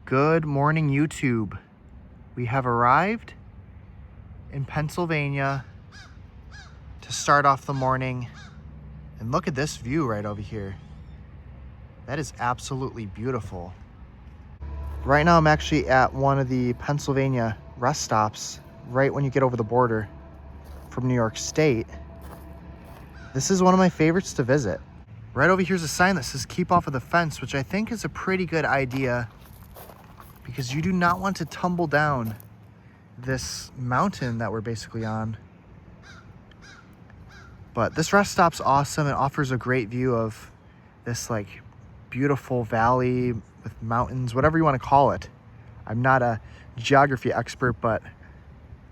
Good morning, YouTube. We have arrived in Pennsylvania to start off the morning. And look at this view right over here. That is absolutely beautiful. Right now I'm actually at one of the Pennsylvania rest stops right when you get over the border from New York State. This is one of my favorites to visit. Right over here's a sign that says keep off of the fence, which I think is a pretty good idea because you do not want to tumble down this mountain that we're basically on. But this rest stop's awesome. It offers a great view of this like beautiful valley with mountains, whatever you want to call it. I'm not a geography expert, but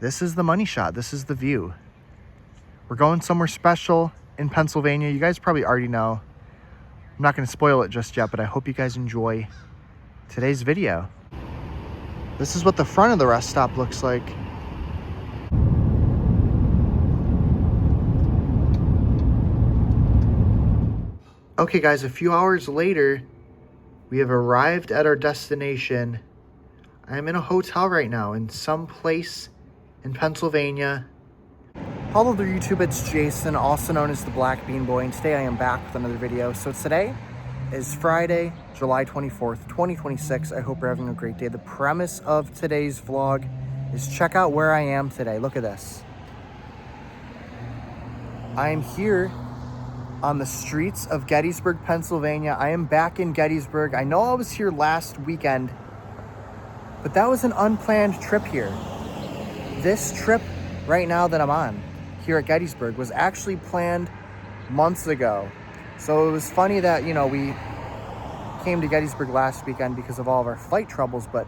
this is the money shot. This is the view. We're going somewhere special in Pennsylvania. You guys probably already know. I'm not going to spoil it just yet, but I hope you guys enjoy today's video. This is what the front of the rest stop looks like. Okay guys, a few hours later, we have arrived at our destination. I'm in a hotel right now in some place in Pennsylvania. Hello there YouTube, it's Jason, also known as the Black Bean Boy, and today I am back with another video. So today is Friday, July 24th, 2026. I hope you're having a great day. The premise of today's vlog is check out where I am today. Look at this. I am here on the streets of Gettysburg, Pennsylvania. I am back in Gettysburg. I know I was here last weekend, but that was an unplanned trip here. This trip right now that I'm on here at Gettysburg was actually planned months ago. So it was funny that, you know, we came to Gettysburg last weekend because of all of our flight troubles, but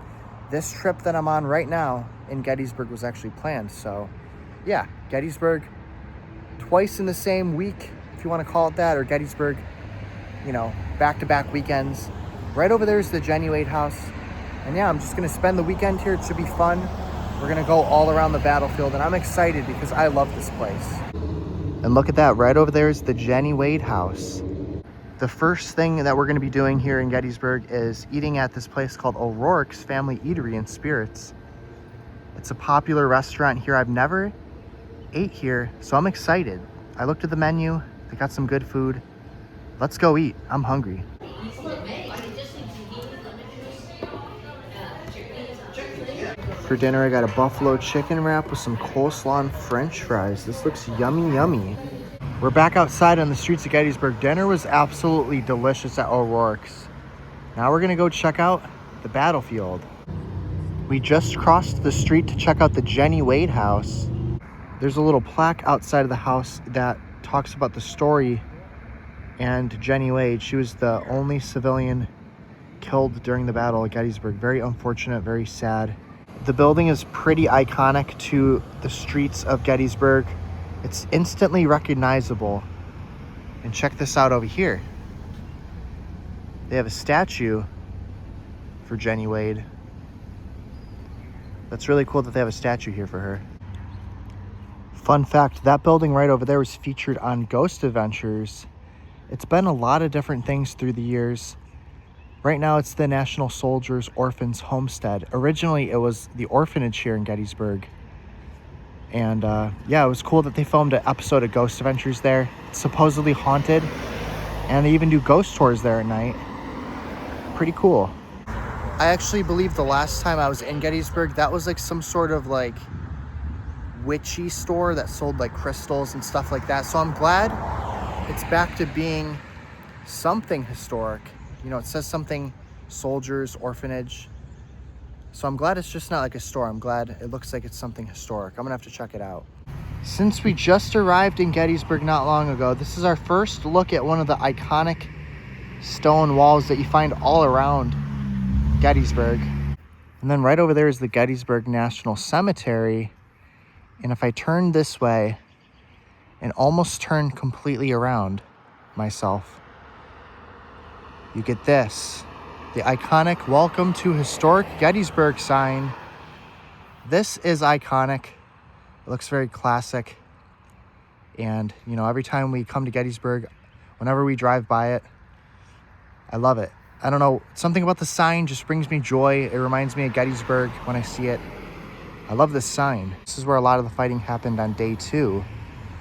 this trip that I'm on right now in Gettysburg was actually planned. So yeah, Gettysburg twice in the same week, if you want to call it that, or Gettysburg, you know, back-to-back weekends. Right over there is the Jennie house. And yeah, I'm just going to spend the weekend here. It should be fun. We're going to go all around the battlefield, and I'm excited because I love this place. And look at that, right over there is the Jennie house. The first thing that we're going to be doing here in Gettysburg is eating at this place called O'Rourke's Family Eatery and Spirits. It's a popular restaurant here. I've never ate here, so I'm excited. I looked at the menu. They got some good food. Let's go eat. I'm hungry. For dinner, I got a buffalo chicken wrap with some coleslaw and french fries. This looks yummy, yummy. We're back outside on the streets of Gettysburg. Dinner was absolutely delicious at O'Rourke's. Now we're gonna go check out the battlefield. We just crossed the street to check out the Jennie house. There's a little plaque outside of the house that talks about the story and Jennie Wade. She was the only civilian killed during the battle at Gettysburg. Very unfortunate, very sad. The building is pretty iconic to the streets of Gettysburg. It's instantly recognizable. And check this out over here. They have a statue for Jennie Wade. That's really cool that they have a statue here for her. Fun fact, that building right over there was featured on Ghost Adventures. It's been a lot of different things through the years. Right now, it's the National Soldiers Orphans Homestead. Originally, it was the orphanage here in Gettysburg. And yeah, it was cool that they filmed an episode of Ghost Adventures there. It's supposedly haunted, and they even do ghost tours there at night. Pretty cool. I actually believe the last time I was in Gettysburg, that was like some sort of like witchy store that sold like crystals and stuff like that. So I'm glad it's back to being something historic. You know, it says something soldiers, orphanage. So I'm glad it's just not like a store. I'm glad it looks like it's something historic. I'm gonna have to check it out. Since we just arrived in Gettysburg not long ago, this is our first look at one of the iconic stone walls that you find all around Gettysburg. And then right over there is the Gettysburg National Cemetery. And if I turn this way and almost turn completely around myself, you get this, the iconic Welcome to Historic Gettysburg sign. This is iconic. It looks very classic. And, you know, every time we come to Gettysburg, whenever we drive by it, I love it. I don't know, something about the sign just brings me joy. It reminds me of Gettysburg when I see it. I love this sign. This is where a lot of the fighting happened on day 2,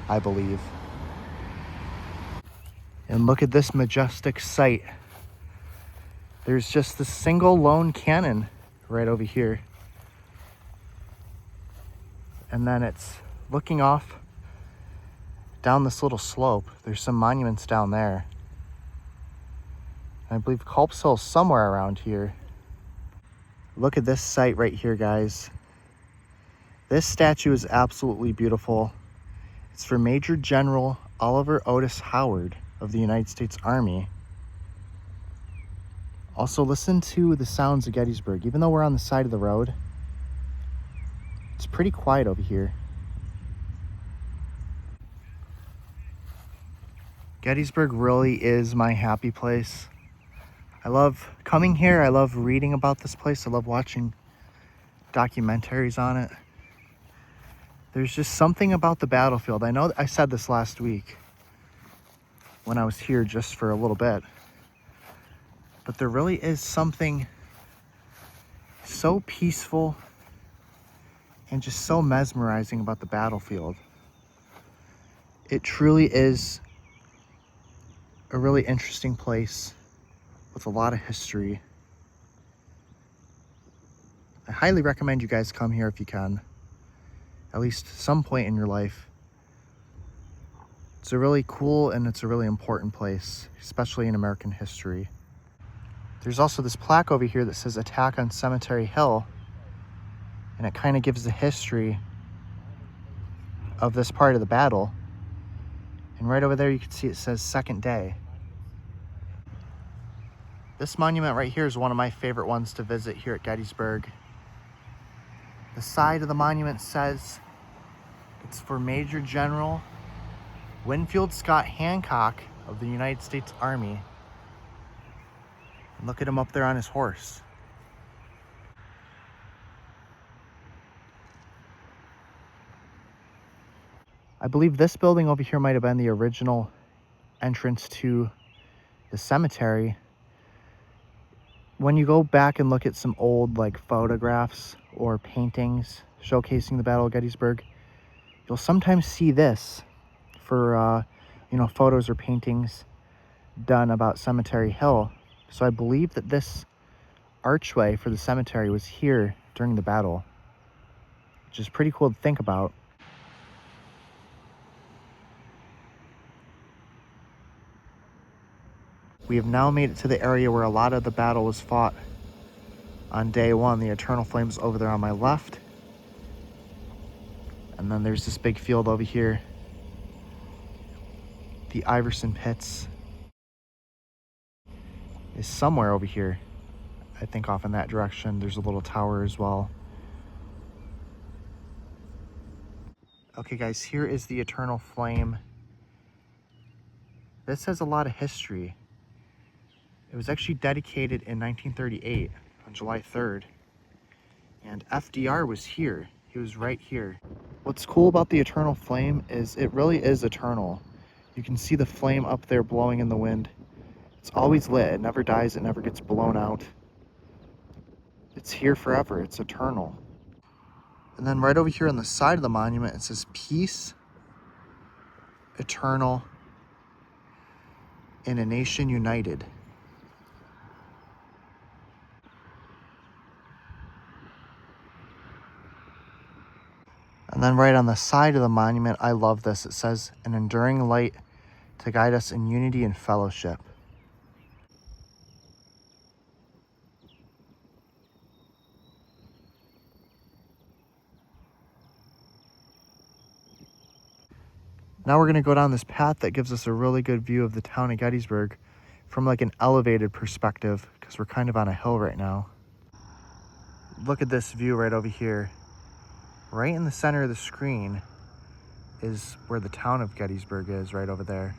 I believe. And look at this majestic sight. There's just this single lone cannon right over here. And then it's looking off down this little slope. There's some monuments down there. I believe Culp's Hill's somewhere around here. Look at this site right here, guys. This statue is absolutely beautiful. It's for Major General Oliver Otis Howard of the United States Army. Also, listen to the sounds of Gettysburg. Even though we're on the side of the road, it's pretty quiet over here. Gettysburg really is my happy place. I love coming here. I love reading about this place. I love watching documentaries on it. There's just something about the battlefield. I know I said this last week when I was here just for a little bit, but there really is something so peaceful and just so mesmerizing about the battlefield. It truly is a really interesting place with a lot of history. I highly recommend you guys come here if you can, at least some point in your life. It's a really cool and it's a really important place, especially in American history. There's also this plaque over here that says Attack on Cemetery Hill, and it kind of gives the history of this part of the battle. And right over there you can see it says Second Day. This monument right here is one of my favorite ones to visit here at Gettysburg. The side of the monument says it's for Major General Winfield Scott Hancock of the United States Army. And look at him up there on his horse. I believe this building over here might have been the original entrance to the cemetery. When you go back and look at some old photographs or paintings showcasing the Battle of Gettysburg, you'll sometimes see this for photos or paintings done about Cemetery Hill. So I believe that this archway for the cemetery was here during the battle, which is pretty cool to think about. We have now made it to the area where a lot of the battle was fought on day 1. The Eternal Flames over there on my left. And then there's this big field over here. The Iverson Pits is somewhere over here. I think off in that direction. There's a little tower as well. Okay guys, here is the Eternal Flame. This has a lot of history. It was actually dedicated in 1938 on July 3rd. And FDR was here. He was right here. What's cool about the Eternal Flame is it really is eternal. You can see the flame up there blowing in the wind. It's always lit. It never dies. It never gets blown out. It's here forever. It's eternal. And then right over here on the side of the monument, it says peace, eternal, in a nation united. And then right on the side of the monument, I love this. It says, an enduring light to guide us in unity and fellowship. Now we're going to go down this path that gives us a really good view of the town of Gettysburg from an elevated perspective, because we're kind of on a hill right now. Look at this view right over here. Right in the center of the screen is where the town of Gettysburg is, right over there.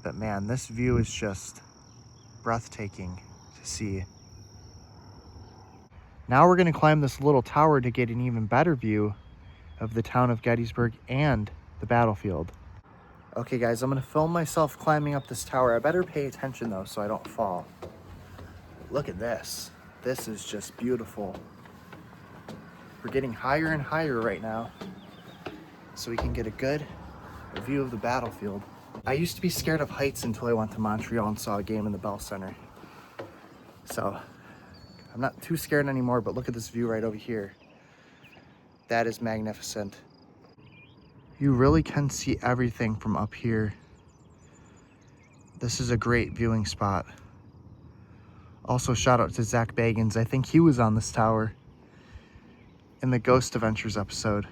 But man, this view is just breathtaking to see. Now we're going to climb this little tower to get an even better view of the town of Gettysburg and the battlefield. Okay guys, I'm gonna film myself climbing up this tower. I better pay attention though so I don't fall. Look at this. This is just beautiful. We're getting higher and higher right now so we can get a good view of the battlefield. I used to be scared of heights until I went to Montreal and saw a game in the Bell Center. So I'm not too scared anymore, but look at this view right over here. That is magnificent. You really can see everything from up here. This is a great viewing spot. Also, shout out to Zach Bagans. I think he was on this tower in the Ghost Adventures episode.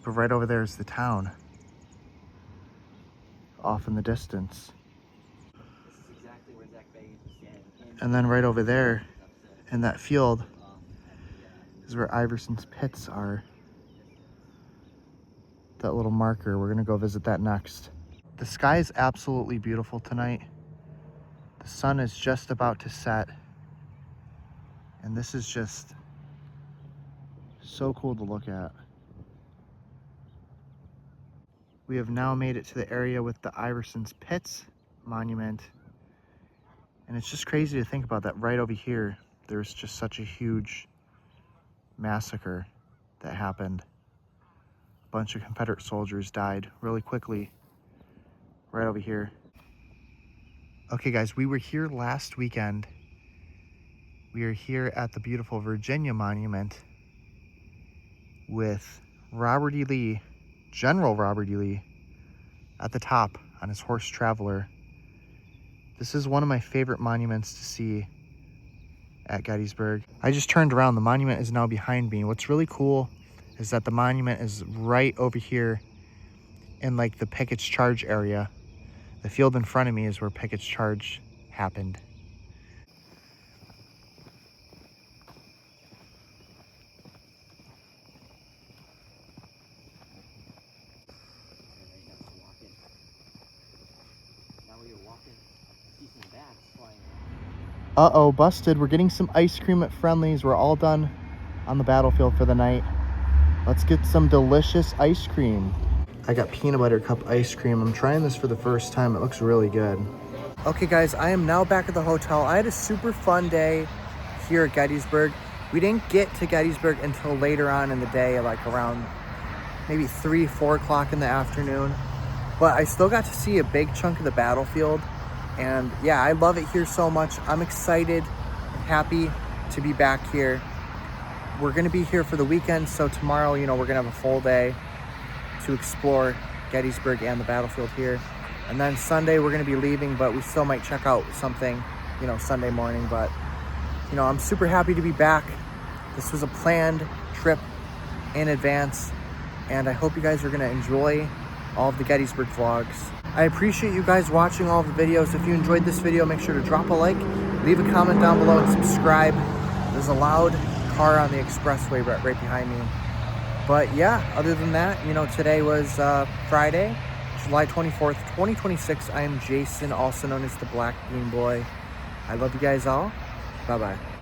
But right over there is the town, off in the distance. This is exactly where Zach Bagans was standing. And then right over there in that field is where Iverson's pits are. That little marker, we're gonna go visit that next. The sky is absolutely beautiful tonight. The sun is just about to set. And this is just so cool to look at. We have now made it to the area with the Iverson's Pits monument. And it's just crazy to think about that right over here. There's just such a huge massacre that happened. A bunch of Confederate soldiers died really quickly right over here. Okay guys, we were here last weekend. We are here at the beautiful Virginia Monument with Robert E. Lee, General Robert E. Lee, at the top on his horse Traveler. This is one of my favorite monuments to see at Gettysburg. I just turned around, the monument is now behind me. What's really cool is that the monument is right over here in like the Pickett's Charge area. The field in front of me is where Pickett's Charge happened. Uh-oh, busted. We're getting some ice cream at Friendly's. We're all done on the battlefield for the night. Let's get some delicious ice cream. I got peanut butter cup ice cream. I'm trying this for the first time. It looks really good. Okay guys, I am now back at the hotel. I had a super fun day here at Gettysburg. We didn't get to Gettysburg until later on in the day, like around maybe 3, 4 o'clock in the afternoon. But I still got to see a big chunk of the battlefield. And yeah, I love it here so much. I'm excited, happy to be back here. We're gonna be here for the weekend, so tomorrow, you know, we're gonna have a full day to explore Gettysburg and the battlefield here. And then Sunday, we're gonna be leaving, but we still might check out something, you know, Sunday morning. But, you know, I'm super happy to be back. This was a planned trip in advance, and I hope you guys are gonna enjoy all of the Gettysburg vlogs. I appreciate you guys watching all of the videos. If you enjoyed this video, make sure to drop a like, leave a comment down below, and subscribe. There's a loud car on the expressway right behind me. But yeah, other than that, you know, today was Friday, July 24th, 2026. I am Jason, also known as the Black Bean Boy. I love you guys all. Bye-bye.